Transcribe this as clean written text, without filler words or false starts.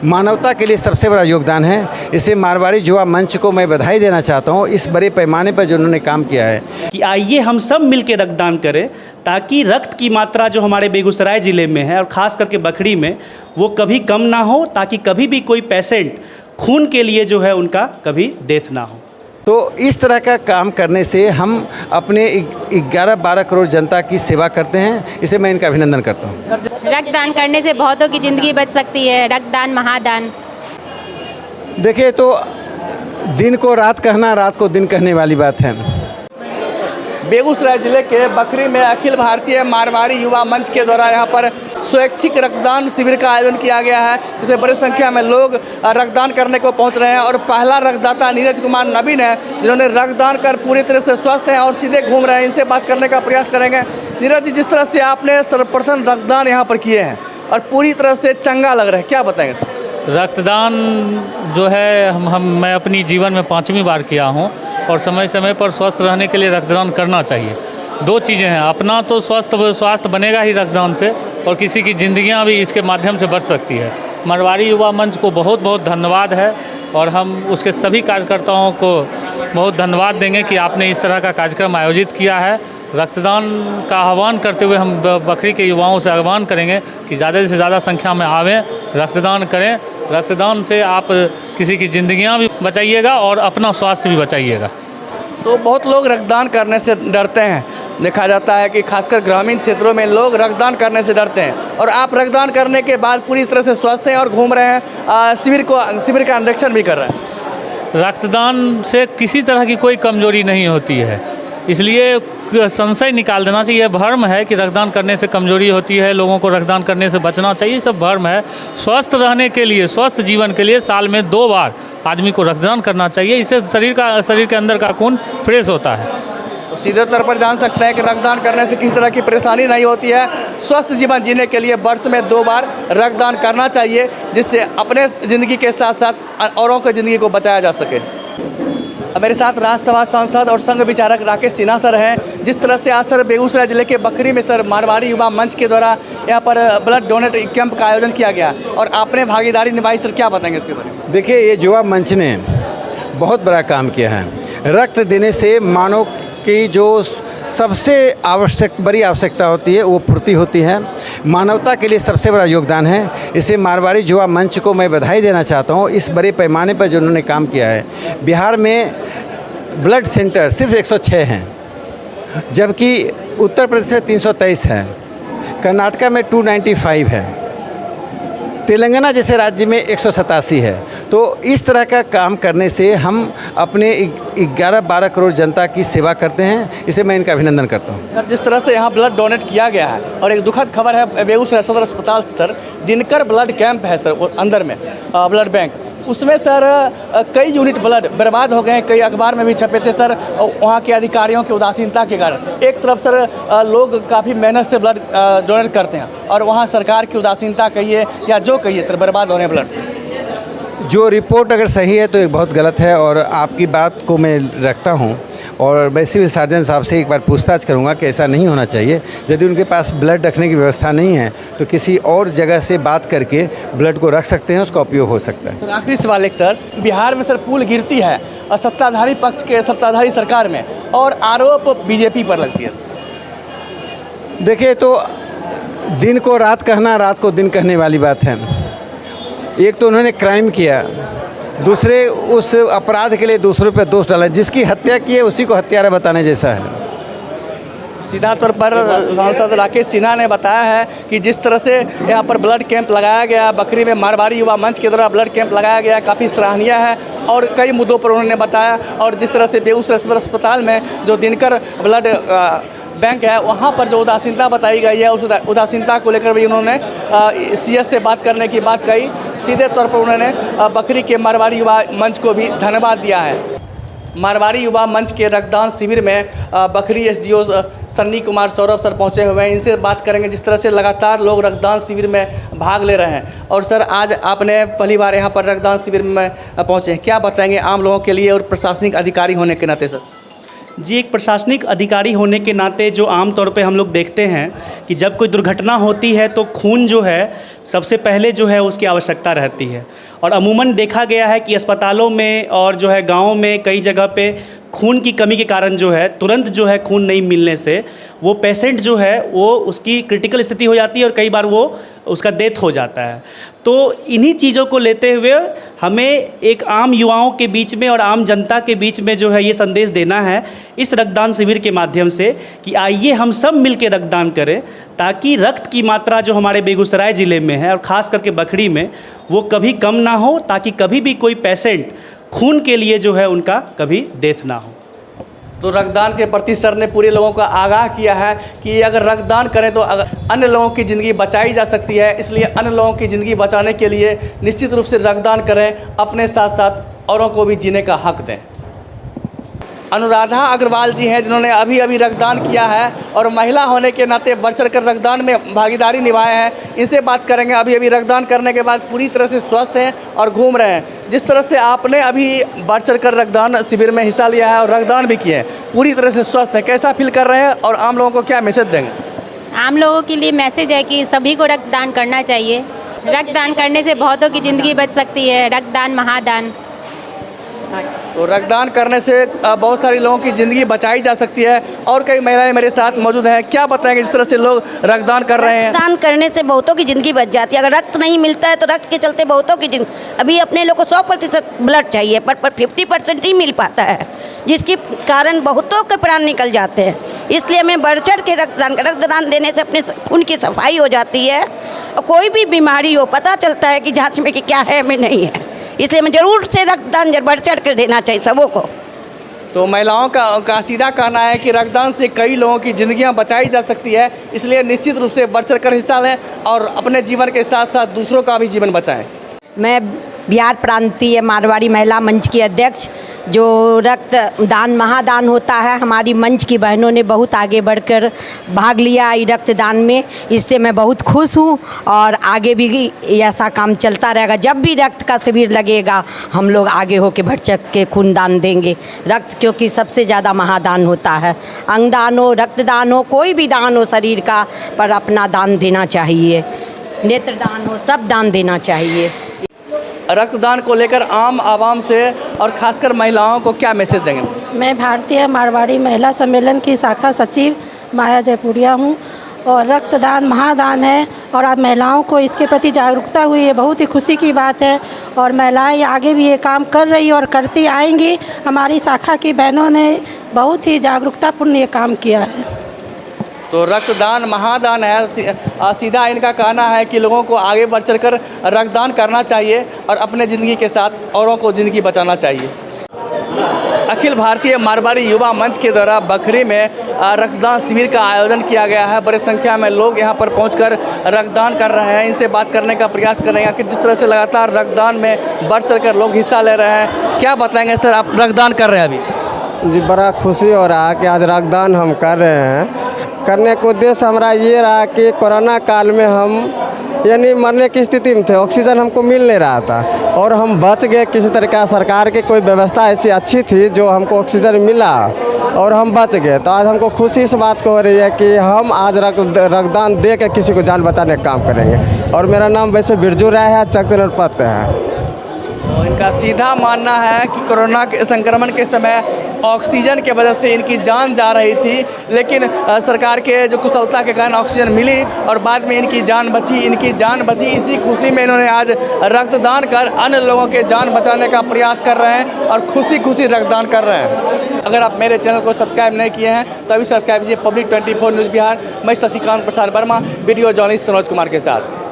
मानवता के लिए सबसे बड़ा योगदान है। इसे मारवाड़ी युवा मंच को मैं बधाई देना चाहता हूँ इस बड़े पैमाने पर जो उन्होंने काम किया है कि आइए हम सब मिलकर रक्तदान करें ताकि रक्त की मात्रा जो हमारे बेगूसराय ज़िले में है और ख़ास करके बखरी में वो कभी कम ना हो, ताकि कभी भी कोई पेशेंट खून के लिए जो है उनका कभी डेथ ना हो। तो इस तरह का काम करने से हम अपने 11-12 करोड़ जनता की सेवा करते हैं। इसे मैं इनका अभिनंदन करता हूँ। रक्तदान करने से बहुतों की ज़िंदगी बच सकती है। रक्तदान महादान। देखिए, तो दिन को रात कहना, रात को दिन कहने वाली बात है। बेगूसराय जिले के बखरी में अखिल भारतीय मारवाड़ी युवा मंच के द्वारा यहाँ पर स्वैच्छिक रक्तदान शिविर का आयोजन किया गया है, जिसमें बड़ी संख्या में लोग रक्तदान करने को पहुँच रहे हैं। और पहला रक्तदाता नीरज कुमार नवीन है, जिन्होंने रक्तदान कर पूरी तरह से स्वस्थ हैं और सीधे घूम रहे हैं। इनसे बात करने का प्रयास करेंगे। नीरज जी, जिस तरह से आपने सर्वप्रथम रक्तदान यहाँ पर किए हैं और पूरी तरह से चंगा लग रहा है, क्या बताएंगे? रक्तदान जो है मैं अपनी जीवन में 5वीं बार किया हूँ और समय समय पर स्वस्थ रहने के लिए रक्तदान करना चाहिए। 2 चीज़ें हैं, अपना तो स्वास्थ्य बनेगा ही रक्तदान से, और किसी की ज़िंदगियाँ भी इसके माध्यम से बच सकती है। मारवाड़ी युवा मंच को बहुत बहुत धन्यवाद है और हम उसके सभी कार्यकर्ताओं को बहुत धन्यवाद देंगे कि आपने इस तरह का कार्यक्रम आयोजित किया है। रक्तदान का आह्वान करते हुए हम बखरी के युवाओं से आह्वान करेंगे कि ज़्यादा से ज़्यादा संख्या में आवें, रक्तदान करें। रक्तदान से आप किसी की ज़िंदगियां भी बचाइएगा और अपना स्वास्थ्य भी बचाइएगा। तो बहुत लोग रक्तदान करने से डरते हैं। देखा जाता है कि खासकर ग्रामीण क्षेत्रों में लोग रक्तदान करने से डरते हैं, और आप रक्तदान करने के बाद पूरी तरह से स्वस्थ हैं और घूम रहे हैं, शिविर का निरीक्षण भी कर रहे हैं। रक्तदान से किसी तरह की कोई कमजोरी नहीं होती है, इसलिए संशय निकाल देना चाहिए। भ्रम है कि रक्तदान करने से कमजोरी होती है, लोगों को रक्तदान करने से बचना चाहिए, सब भ्रम है। स्वस्थ रहने के लिए, स्वस्थ जीवन के लिए साल में 2 बार आदमी को रक्तदान करना चाहिए। इससे शरीर के अंदर का खून फ्रेश होता है। तो सीधे तौर पर जान सकते हैं कि रक्तदान करने से किसी तरह की परेशानी नहीं होती है। स्वस्थ जीवन जीने के लिए वर्ष में 2 बार रक्तदान करना चाहिए, जिससे अपने ज़िंदगी के साथ साथ औरों की ज़िंदगी को बचाया जा सके। मेरे साथ राज्यसभा सांसद और संघ विचारक राकेश सिन्हा सर हैं। जिस तरह से आज सर बेगूसराय जिले के बखरी में सर मारवाड़ी युवा मंच के द्वारा यहाँ पर ब्लड डोनेट कैंप का आयोजन किया गया और आपने भागीदारी निभाई, सर क्या बताएंगे इसके बारे में? देखिए, ये युवा मंच ने बहुत बड़ा काम किया है। रक्त देने से मानव की जो सबसे बड़ी आवश्यकता होती है वो पूर्ति होती है। मानवता के लिए सबसे बड़ा योगदान है। इसे मारवाड़ी युवा मंच को मैं बधाई देना चाहता हूँ इस बड़े पैमाने पर जो उन्होंने काम किया है। बिहार में ब्लड सेंटर सिर्फ 106 हैं, जबकि उत्तर प्रदेश में 323 है, कर्नाटका में 295 है, तेलंगाना जैसे राज्य में 187 है। तो इस तरह का काम करने से हम अपने 11-12 करोड़ जनता की सेवा करते हैं। इसे मैं इनका अभिनंदन करता हूँ। सर, जिस तरह से यहाँ ब्लड डोनेट किया गया है और एक दुखद खबर है बेगूसराय सदर अस्पताल से सर, दिनकर ब्लड कैंप है सर अंदर में ब्लड बैंक, उसमें सर कई यूनिट ब्लड बर्बाद हो गए। कई अखबार में भी छपे थे सर, वहाँ के अधिकारियों की उदासीनता के कारण। एक तरफ सर लोग काफ़ी मेहनत से ब्लड डोनेट करते हैं और वहाँ सरकार की उदासीनता कहिए या जो कहिए सर, बर्बाद हो रहे हैं ब्लड। जो रिपोर्ट अगर सही है तो एक बहुत गलत है, और आपकी बात को मैं रखता हूं, और मैं सिविल सर्जन साहब से एक बार पूछताछ करूंगा कि ऐसा नहीं होना चाहिए। यदि उनके पास ब्लड रखने की व्यवस्था नहीं है तो किसी और जगह से बात करके ब्लड को रख सकते हैं, उसका उपयोग हो सकता है। तो आखिरी सवाल एक सर, बिहार में सर पुल गिरती है और सत्ताधारी पक्ष के सत्ताधारी सरकार में, और आरोप बीजेपी पर लगती है। देखिए, तो दिन को रात कहना, रात को दिन कहने वाली बात है। एक तो उन्होंने क्राइम किया, दूसरे उस अपराध के लिए दूसरों पर दोष डाला। जिसकी हत्या की है उसी को हत्यारा बताने जैसा है। सीधा तौर पर सांसद राकेश सिन्हा ने बताया है कि जिस तरह से यहाँ पर ब्लड कैंप लगाया गया, बखरी में मारवाड़ी युवा मंच के द्वारा ब्लड कैंप लगाया गया, काफ़ी सराहनीय है और कई मुद्दों पर उन्होंने बताया। और जिस तरह से बेगूसराय सदर अस्पताल में जो दिनकर ब्लड बैंक है, वहाँ पर जो उदासीनता बताई गई है, उस उदासीनता को लेकर भी उन्होंने सीएस से बात करने की बात कही। सीधे तौर पर उन्होंने बखरी के मारवाड़ी युवा मंच को भी धन्यवाद दिया है। मारवाड़ी युवा मंच के रक्तदान शिविर में बखरी एसडीओ सन्नी कुमार सौरभ सर पहुंचे हुए हैं। इनसे बात करेंगे जिस तरह से लगातार लोग रक्तदान शिविर में भाग ले रहे हैं। और सर, आज आपने पहली बार यहाँ पर रक्तदान शिविर में पहुँचे हैं, क्या बताएंगे आम लोगों के लिए और प्रशासनिक अधिकारी होने के नाते? सर जी, एक प्रशासनिक अधिकारी होने के नाते जो आम तौर पे हम लोग देखते हैं कि जब कोई दुर्घटना होती है तो खून जो है सबसे पहले जो है उसकी आवश्यकता रहती है। और अमूमन देखा गया है कि अस्पतालों में और जो है गाँव में कई जगह पे खून की कमी के कारण जो है तुरंत जो है खून नहीं मिलने से वो पेशेंट जो है वो उसकी क्रिटिकल स्थिति हो जाती है और कई बार वो उसका डेथ हो जाता है। तो इन्हीं चीज़ों को लेते हुए हमें एक आम युवाओं के बीच में और आम जनता के बीच में जो है ये संदेश देना है इस रक्तदान शिविर के माध्यम से कि आइए हम सब मिलकर रक्तदान करें, ताकि रक्त की मात्रा जो हमारे बेगूसराय ज़िले में है और ख़ास करके बखरी में वो कभी कम ना हो, ताकि कभी भी कोई पेशेंट खून के लिए जो है उनका कभी डेथ ना हो। तो रक्तदान के प्रति सर ने पूरे लोगों को आगाह किया है कि अगर रक्तदान करें तो अन्य लोगों की ज़िंदगी बचाई जा सकती है, इसलिए अन्य लोगों की ज़िंदगी बचाने के लिए निश्चित रूप से रक्तदान करें, अपने साथ साथ औरों को भी जीने का हक दें। अनुराधा अग्रवाल जी हैं जिन्होंने अभी अभी रक्तदान किया है और महिला होने के नाते बढ़ चढ़ कर रक्तदान में भागीदारी निभाए हैं। इनसे बात करेंगे। अभी अभी रक्तदान करने के बाद पूरी तरह से स्वस्थ हैं और घूम रहे हैं। जिस तरह से आपने अभी बढ़ चढ़ कर रक्तदान शिविर में हिस्सा लिया है और रक्तदान भी किए हैं, पूरी तरह से स्वस्थ हैं, कैसा फील कर रहे हैं और आम लोगों को क्या मैसेज देंगे? आम लोगों के लिए मैसेज है कि सभी को रक्तदान करना चाहिए। रक्तदान करने से बहुतों की ज़िंदगी बच सकती है। रक्तदान महादान। तो रक्तदान करने से बहुत सारी लोगों की ज़िंदगी बचाई जा सकती है। और कई महिलाएं मेरे साथ मौजूद हैं, क्या बताएंगे जिस तरह से लोग रक्तदान कर रहे हैं? रक्तदान करने से बहुतों की ज़िंदगी बच जाती है। अगर रक्त नहीं मिलता है तो रक्त के चलते बहुतों की ज़िंदगी, अभी अपने लोग को 100% ब्लड चाहिए पर 50% ही मिल पाता है, जिसके कारण बहुतों के प्राण निकल जाते हैं। इसलिए हमें बढ़ चढ़ के रक्तदान देने से अपने खून की सफाई हो जाती है और कोई भी बीमारी हो पता चलता है कि जाँच में कि क्या है में नहीं है। इसलिए हमें ज़रूर से रक्तदान बढ़ चढ़ कर देना चाहिए सबों को। तो महिलाओं का सीधा कहना है कि रक्तदान से कई लोगों की ज़िंदगियां बचाई जा सकती है, इसलिए निश्चित रूप से बढ़ चढ़ कर हिस्सा लें और अपने जीवन के साथ साथ दूसरों का भी जीवन बचाएं। मैं बिहार प्रांतीय मारवाड़ी महिला मंच की अध्यक्ष, जो रक्तदान महादान होता है, हमारी मंच की बहनों ने बहुत आगे बढ़कर भाग लिया रक्तदान में। इससे मैं बहुत खुश हूँ और आगे भी ऐसा काम चलता रहेगा। जब भी रक्त का शिविर लगेगा हम लोग आगे होकर बढ़ चढ़ के खून दान देंगे। रक्त क्योंकि सबसे ज़्यादा महादान होता है। अंगदान हो, रक्तदान हो, कोई भी दान हो शरीर का, पर अपना दान देना चाहिए। नेत्रदान हो, सब दान देना चाहिए। रक्तदान को लेकर आम आवाम से और खासकर महिलाओं को क्या मैसेज देंगे? मैं भारतीय मारवाड़ी महिला सम्मेलन की शाखा सचिव माया जयपुरिया हूँ और रक्तदान महादान है और अब महिलाओं को इसके प्रति जागरूकता हुई है, बहुत ही खुशी की बात है। और महिलाएं आगे भी ये काम कर रही और करती आएंगी। हमारी शाखा की बहनों ने बहुत ही जागरूकतापूर्ण ये काम किया है। तो रक्तदान महादान है। सीधा इनका कहना है कि लोगों को आगे बढ़ चढ़ कर रक्तदान करना चाहिए और अपने ज़िंदगी के साथ औरों को ज़िंदगी बचाना चाहिए। अखिल भारतीय मारवाड़ी युवा मंच के द्वारा बखरी में रक्तदान शिविर का आयोजन किया गया है। बड़ी संख्या में लोग यहां पर पहुंचकर रक्तदान कर रहे हैं। इनसे बात करने का प्रयास करेंगे कि जिस तरह से लगातार रक्तदान में बढ़ चढ़ कर लोग हिस्सा ले रहे हैं। क्या बताएंगे सर, आप रक्तदान कर रहे हैं अभी? जी, बड़ा खुशी हो रहा है कि आज रक्तदान हम कर रहे हैं। करने का उद्देश्य हमारा ये रहा कि कोरोना काल में हम यानी मरने की स्थिति में थे, ऑक्सीजन हमको मिल नहीं रहा था और हम बच गए। किसी तरह का सरकार की कोई व्यवस्था ऐसी अच्छी थी जो हमको ऑक्सीजन मिला और हम बच गए। तो आज हमको खुशी इस बात को हो रही है कि हम आज रक्तदान दे के किसी को जान बचाने का काम करेंगे। और मेरा नाम वैसे बिरजू राय है, चकदनपत है। तो इनका सीधा मानना है कि कोरोना के संक्रमण के समय ऑक्सीजन के वजह से इनकी जान जा रही थी, लेकिन सरकार के जो कुशलता के कारण ऑक्सीजन मिली और बाद में इनकी जान बची। इसी खुशी में इन्होंने आज रक्तदान कर अन्य लोगों के जान बचाने का प्रयास कर रहे हैं और खुशी रक्तदान कर रहे हैं। अगर आप मेरे चैनल को सब्सक्राइब नहीं किए हैं तो अभी सब्सक्राइब कीजिए। Public 24 news Bihar. मैं शशिकांत प्रसाद वर्मा, वीडियो जर्नलिस्ट सनोज कुमार के साथ।